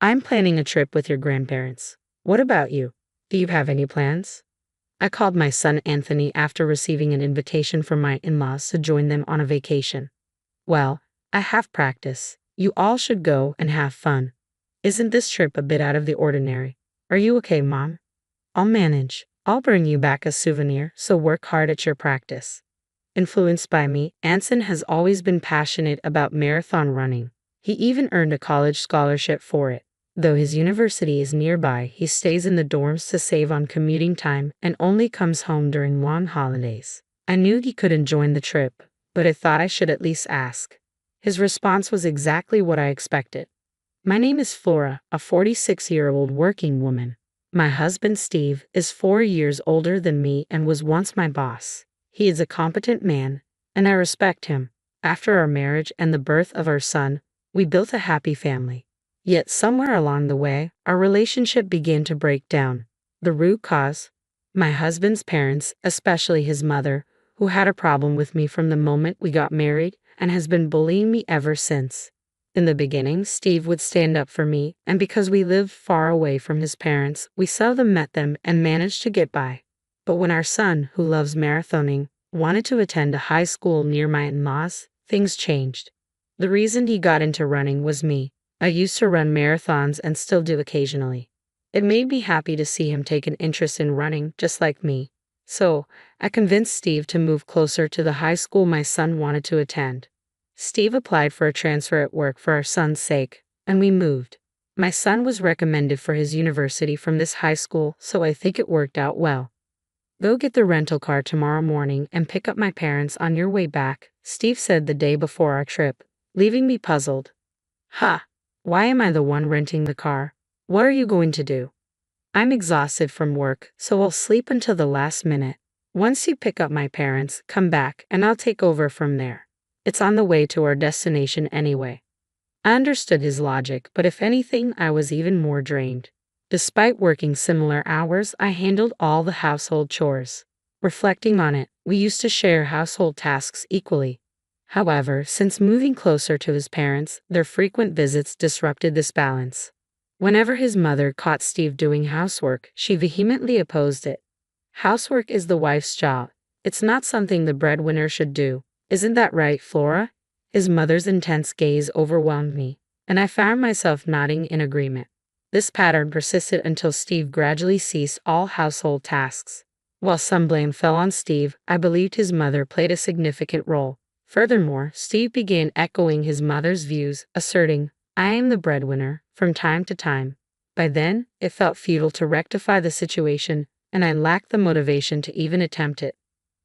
I'm planning a trip with your grandparents. What about you? Do you have any plans? I called my son Anthony after receiving an invitation from my in-laws to join them on a vacation. Well, I have practice. You all should go and have fun. Isn't this trip a bit out of the ordinary? Are you okay, Mom? I'll manage. I'll bring you back a souvenir, so work hard at your practice. Influenced by me, Anson has always been passionate about marathon running. He even earned a college scholarship for it. Though his university is nearby, he stays in the dorms to save on commuting time and only comes home during long holidays. I knew he couldn't join the trip, but I thought I should at least ask. His response was exactly what I expected. My name is Flora, a 46-year-old working woman. My husband Steve is 4 years older than me and was once my boss. He is a competent man, and I respect him. After our marriage and the birth of our son, we built a happy family. Yet somewhere along the way, our relationship began to break down. The root cause? My husband's parents, especially his mother, who had a problem with me from the moment we got married and has been bullying me ever since. In the beginning, Steve would stand up for me, and because we lived far away from his parents, we seldom met them and managed to get by. But when our son, who loves marathoning, wanted to attend a high school near my in-laws, things changed. The reason he got into running was me. I used to run marathons and still do occasionally. It made me happy to see him take an interest in running, just like me. So, I convinced Steve to move closer to the high school my son wanted to attend. Steve applied for a transfer at work for our son's sake, and we moved. My son was recommended for his university from this high school, so I think it worked out well. Go get the rental car tomorrow morning and pick up my parents on your way back, Steve said the day before our trip, leaving me puzzled. Why am I the one renting the car? What are you going to do? I'm exhausted from work, so I'll sleep until the last minute. Once you pick up my parents, come back and I'll take over from there. It's on the way to our destination anyway. I understood his logic, but if anything, I was even more drained. Despite working similar hours, I handled all the household chores. Reflecting on it, we used to share household tasks equally. However, since moving closer to his parents, their frequent visits disrupted this balance. Whenever his mother caught Steve doing housework, she vehemently opposed it. Housework is the wife's job. It's not something the breadwinner should do. Isn't that right, Flora? His mother's intense gaze overwhelmed me, and I found myself nodding in agreement. This pattern persisted until Steve gradually ceased all household tasks. While some blame fell on Steve, I believed his mother played a significant role. Furthermore, Steve began echoing his mother's views, asserting, "I am the breadwinner," from time to time. By then, it felt futile to rectify the situation, and I lacked the motivation to even attempt it.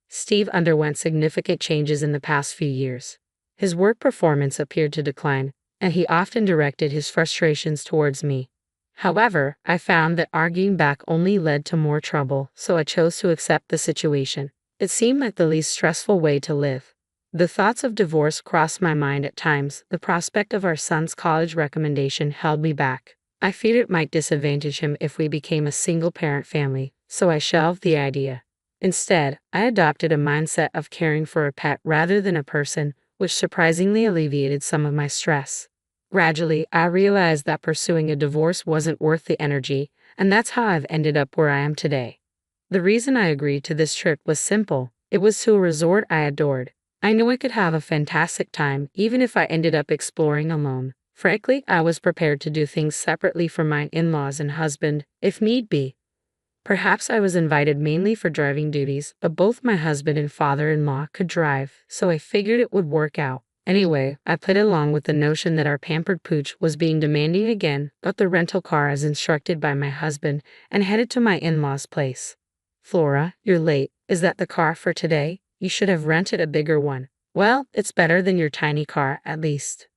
Steve underwent significant changes in the past few years. His work performance appeared to decline, and he often directed his frustrations towards me. However, I found that arguing back only led to more trouble, so I chose to accept the situation. It seemed like the least stressful way to live. The thoughts of divorce crossed my mind at times. The prospect of our son's college recommendation held me back. I feared it might disadvantage him if we became a single-parent family, so I shelved the idea. Instead, I adopted a mindset of caring for a pet rather than a person, which surprisingly alleviated some of my stress. Gradually, I realized that pursuing a divorce wasn't worth the energy, and that's how I've ended up where I am today. The reason I agreed to this trip was simple. It was to a resort I adored. I knew I could have a fantastic time, even if I ended up exploring alone. Frankly, I was prepared to do things separately from my in-laws and husband, if need be. Perhaps I was invited mainly for driving duties, but both my husband and father-in-law could drive, so I figured it would work out. Anyway, I played along with the notion that our pampered pooch was being demanding again, got the rental car as instructed by my husband, and headed to my in-laws' place. "Flora, you're late. Is that the car for today? You should have rented a bigger one." "Well, it's better than your tiny car, at least."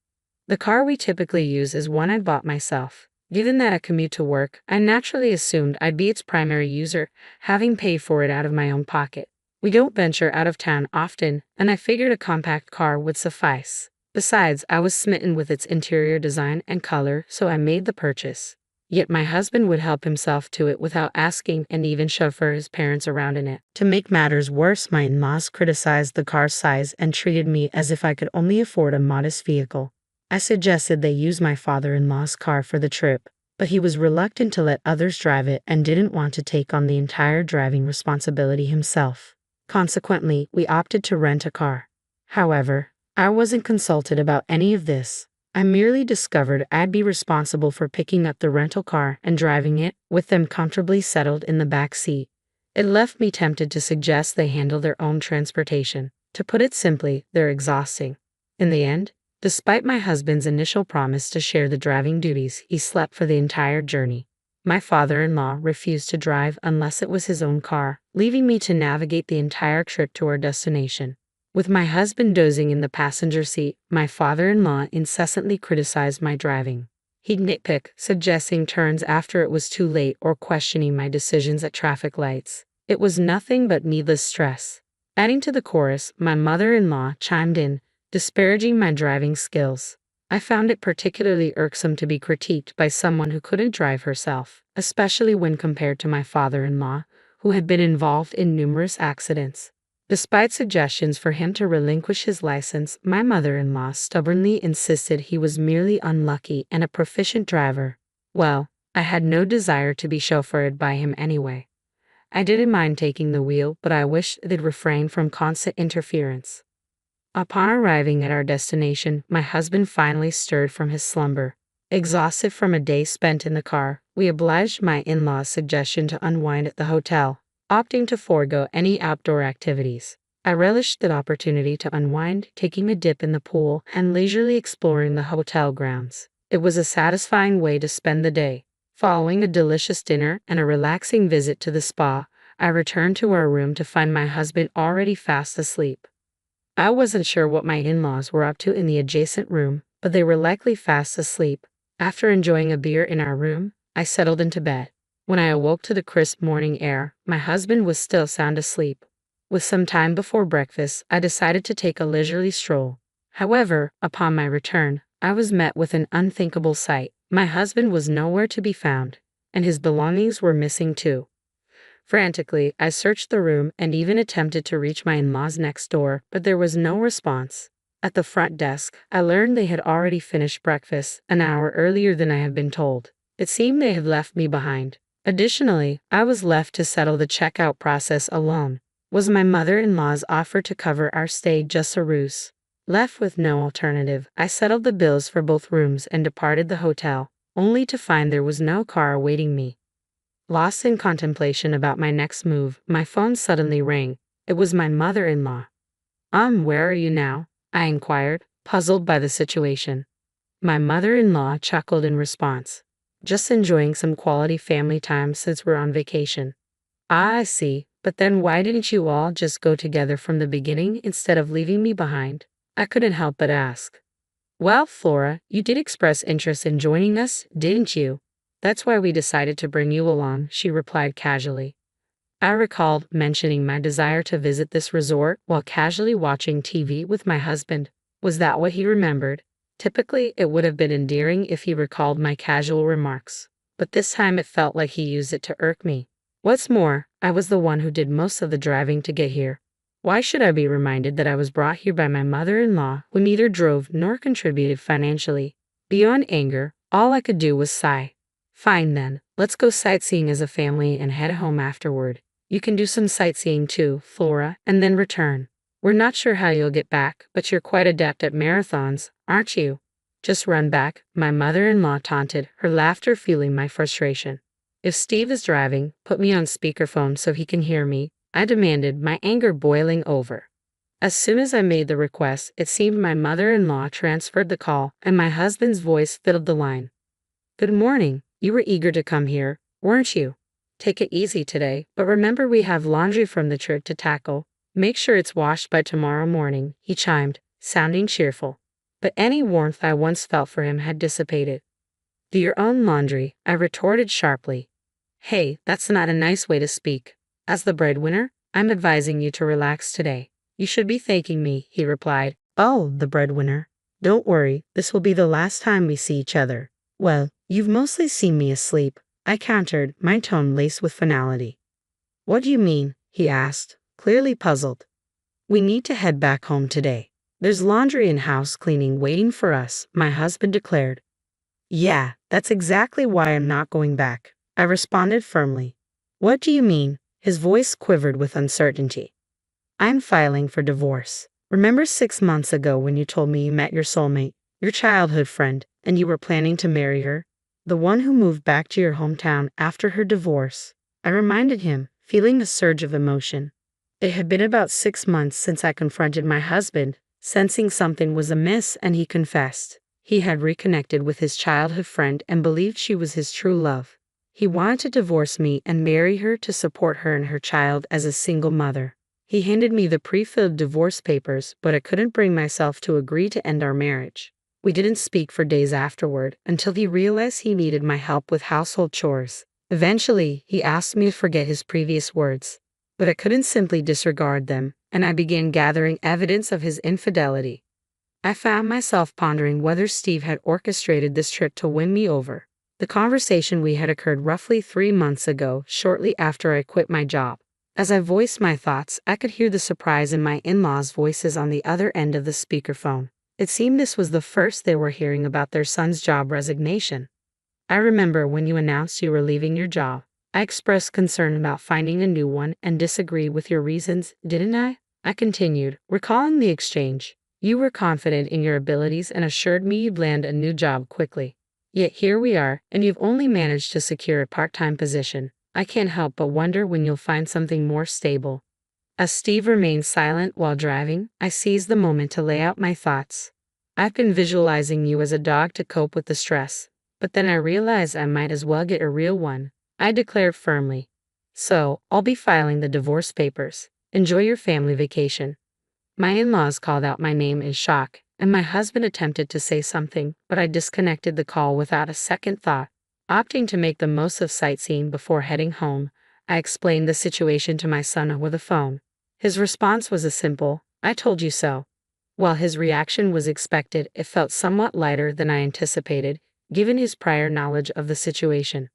The car we typically use is one I bought myself. Given that I commute to work, I naturally assumed I'd be its primary user, having paid for it out of my own pocket. We don't venture out of town often, and I figured a compact car would suffice. Besides, I was smitten with its interior design and color, so I made the purchase. Yet my husband would help himself to it without asking and even chauffeur his parents around in it. To make matters worse, my in-laws criticized the car's size and treated me as if I could only afford a modest vehicle. I suggested they use my father-in-law's car for the trip, but he was reluctant to let others drive it and didn't want to take on the entire driving responsibility himself. Consequently, we opted to rent a car. However, I wasn't consulted about any of this. I merely discovered I'd be responsible for picking up the rental car and driving it, with them comfortably settled in the back seat. It left me tempted to suggest they handle their own transportation. To put it simply, they're exhausting. In the end, despite my husband's initial promise to share the driving duties, he slept for the entire journey. My father-in-law refused to drive unless it was his own car, leaving me to navigate the entire trip to our destination. With my husband dozing in the passenger seat, my father-in-law incessantly criticized my driving. He'd nitpick, suggesting turns after it was too late or questioning my decisions at traffic lights. It was nothing but needless stress. Adding to the chorus, my mother-in-law chimed in, disparaging my driving skills. I found it particularly irksome to be critiqued by someone who couldn't drive herself, especially when compared to my father-in-law, who had been involved in numerous accidents. Despite suggestions for him to relinquish his license, my mother-in-law stubbornly insisted he was merely unlucky and a proficient driver. Well, I had no desire to be chauffeured by him anyway. I didn't mind taking the wheel, but I wished they'd refrain from constant interference. Upon arriving at our destination, my husband finally stirred from his slumber. Exhausted from a day spent in the car, we obliged my in-laws' suggestion to unwind at the hotel, opting to forego any outdoor activities. I relished the opportunity to unwind, taking a dip in the pool and leisurely exploring the hotel grounds. It was a satisfying way to spend the day. Following a delicious dinner and a relaxing visit to the spa, I returned to our room to find my husband already fast asleep. I wasn't sure what my in-laws were up to in the adjacent room, but they were likely fast asleep. After enjoying a beer in our room, I settled into bed. When I awoke to the crisp morning air, my husband was still sound asleep. With some time before breakfast, I decided to take a leisurely stroll. However, upon my return, I was met with an unthinkable sight. My husband was nowhere to be found, and his belongings were missing too. Frantically, I searched the room and even attempted to reach my in-laws next door, but there was no response. At the front desk, I learned they had already finished breakfast an hour earlier than I had been told. It seemed they had left me behind. Additionally, I was left to settle the checkout process alone. Was my mother-in-law's offer to cover our stay just a ruse? Left with no alternative, I settled the bills for both rooms and departed the hotel, only to find there was no car awaiting me. Lost in contemplation about my next move, my phone suddenly rang. It was my mother-in-law. Where are you now?" I inquired, puzzled by the situation. My mother-in-law chuckled in response. "Just enjoying some quality family time since we're on vacation." "Ah, I see, but then why didn't you all just go together from the beginning instead of leaving me behind?" I couldn't help but ask. "Well, Flora, you did express interest in joining us, didn't you? That's why we decided to bring you along," she replied casually. I recalled mentioning my desire to visit this resort while casually watching TV with my husband. Was that what he remembered? Typically, it would have been endearing if he recalled my casual remarks, but this time it felt like he used it to irk me. What's more, I was the one who did most of the driving to get here. Why should I be reminded that I was brought here by my mother-in-law, who neither drove nor contributed financially? Beyond anger, all I could do was sigh. "Fine then, let's go sightseeing as a family and head home afterward. You can do some sightseeing too, Flora, and then return. We're not sure how you'll get back, but you're quite adept at marathons, aren't you?" "Just run back," my mother-in-law taunted, her laughter fueling my frustration. "If Steve is driving, put me on speakerphone so he can hear me," I demanded, my anger boiling over. As soon as I made the request, it seemed my mother-in-law transferred the call, and my husband's voice filled the line. "Good morning. You were eager to come here, weren't you? Take it easy today, but remember we have laundry from the trip to tackle. Make sure it's washed by tomorrow morning," he chimed, sounding cheerful. But any warmth I once felt for him had dissipated. "Do your own laundry," I retorted sharply. "Hey, that's not a nice way to speak. As the breadwinner, I'm advising you to relax today. You should be thanking me," he replied. "Oh, the breadwinner. Don't worry, this will be the last time we see each other." "Well, you've mostly seen me asleep," I countered, my tone laced with finality. "What do you mean?" he asked, clearly puzzled. "We need to head back home today. There's laundry and house cleaning waiting for us, my husband declared. Yeah, that's exactly why I'm not going back, I responded firmly. What do you mean? His voice quivered with uncertainty. I'm filing for divorce. Remember 6 months ago when you told me you met your soulmate, your childhood friend, and you were planning to marry her? The one who moved back to your hometown after her divorce. I reminded him, feeling a surge of emotion. It had been about 6 months since I confronted my husband, sensing something was amiss, and he confessed. He had reconnected with his childhood friend and believed she was his true love. He wanted to divorce me and marry her to support her and her child as a single mother. He handed me the pre-filled divorce papers, but I couldn't bring myself to agree to end our marriage. We didn't speak for days afterward until he realized he needed my help with household chores. Eventually, he asked me to forget his previous words, but I couldn't simply disregard them, and I began gathering evidence of his infidelity. I found myself pondering whether Steve had orchestrated this trip to win me over. The conversation we had occurred roughly 3 months ago, shortly after I quit my job. As I voiced my thoughts, I could hear the surprise in my in-laws' voices on the other end of the speakerphone. It seemed this was the first they were hearing about their son's job resignation. I remember when you announced you were leaving your job. I expressed concern about finding a new one and disagreed with your reasons, didn't I? I continued, recalling the exchange. You were confident in your abilities and assured me you'd land a new job quickly. Yet here we are, and you've only managed to secure a part-time position. I can't help but wonder when you'll find something more stable. As Steve remained silent while driving, I seized the moment to lay out my thoughts. I've been visualizing you as a dog to cope with the stress, but then I realized I might as well get a real one, I declared firmly. So, I'll be filing the divorce papers. Enjoy your family vacation. My in-laws called out my name in shock, and my husband attempted to say something, but I disconnected the call without a second thought. Opting to make the most of sightseeing before heading home, I explained the situation to my son over the phone. His response was a simple, "I told you so." While his reaction was expected, it felt somewhat lighter than I anticipated, given his prior knowledge of the situation.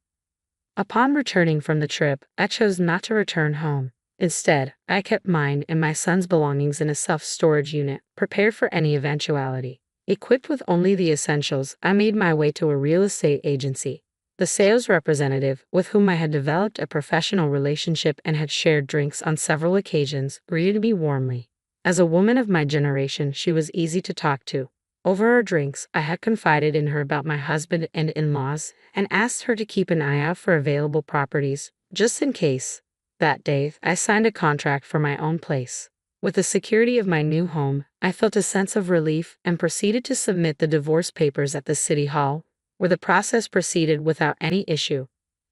Upon returning from the trip, I chose not to return home. Instead, I kept mine and my son's belongings in a self-storage unit, prepared for any eventuality. Equipped with only the essentials, I made my way to a real estate agency. The sales representative, with whom I had developed a professional relationship and had shared drinks on several occasions, greeted me warmly. As a woman of my generation, she was easy to talk to. Over our drinks, I had confided in her about my husband and in-laws, and asked her to keep an eye out for available properties, just in case. That day, I signed a contract for my own place. With the security of my new home, I felt a sense of relief and proceeded to submit the divorce papers at the city hall, where the process proceeded without any issue.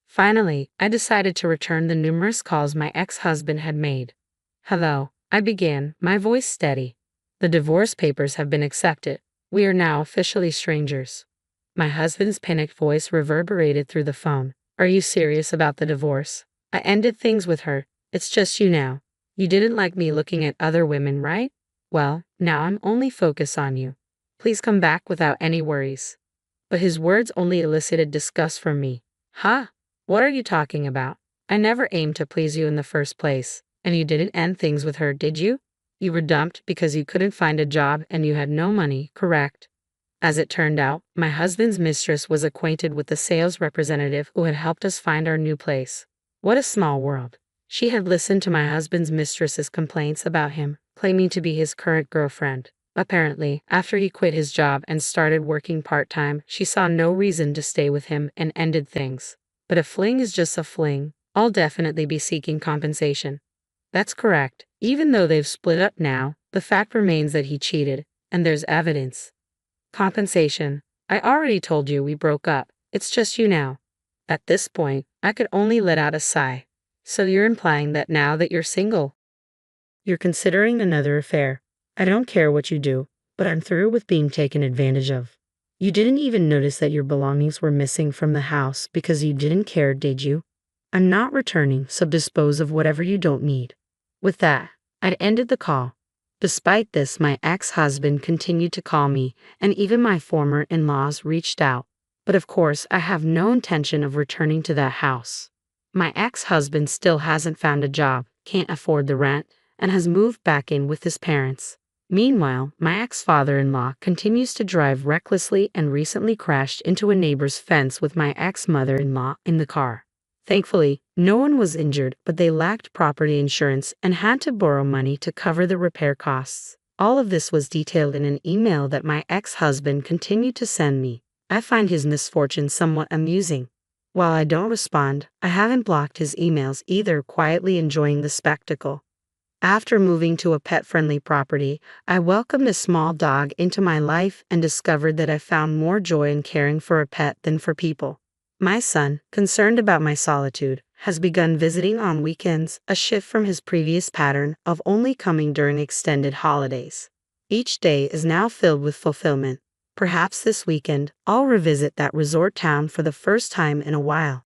Finally, I decided to return the numerous calls my ex-husband had made. "Hello," I began, my voice steady. "The divorce papers have been accepted. We are now officially strangers." My husband's panicked voice reverberated through the phone. "Are you serious about the divorce? I ended things with her. It's just you now. You didn't like me looking at other women, right? Well, now I'm only focused on you. Please come back without any worries." But his words only elicited disgust from me. "Huh? What are you talking about? I never aimed to please you in the first place. And you didn't end things with her, did you? You were dumped because you couldn't find a job and you had no money, correct?" As it turned out, my husband's mistress was acquainted with the sales representative who had helped us find our new place. What a small world. She had listened to my husband's mistress's complaints about him, claiming to be his current girlfriend. Apparently, after he quit his job and started working part-time, she saw no reason to stay with him and ended things. But a fling is just a fling. I'll definitely be seeking compensation. That's correct. Even though they've split up now, the fact remains that he cheated, and there's evidence. Compensation. I already told you we broke up. It's just you now. At this point, I could only let out a sigh. So you're implying that now that you're single, you're considering another affair. I don't care what you do, but I'm through with being taken advantage of. You didn't even notice that your belongings were missing from the house because you didn't care, did you? I'm not returning, so dispose of whatever you don't need. With that, I'd ended the call. Despite this, my ex-husband continued to call me, and even my former in-laws reached out. But of course, I have no intention of returning to that house. My ex-husband still hasn't found a job, can't afford the rent, and has moved back in with his parents. Meanwhile, my ex-father-in-law continues to drive recklessly and recently crashed into a neighbor's fence with my ex-mother-in-law in the car. Thankfully, no one was injured, but they lacked property insurance and had to borrow money to cover the repair costs. All of this was detailed in an email that my ex-husband continued to send me. I find his misfortune somewhat amusing. While I don't respond, I haven't blocked his emails either, quietly enjoying the spectacle. After moving to a pet-friendly property, I welcomed a small dog into my life and discovered that I found more joy in caring for a pet than for people. My son, concerned about my solitude, has begun visiting on weekends, a shift from his previous pattern of only coming during extended holidays. Each day is now filled with fulfillment. Perhaps this weekend, I'll revisit that resort town for the first time in a while.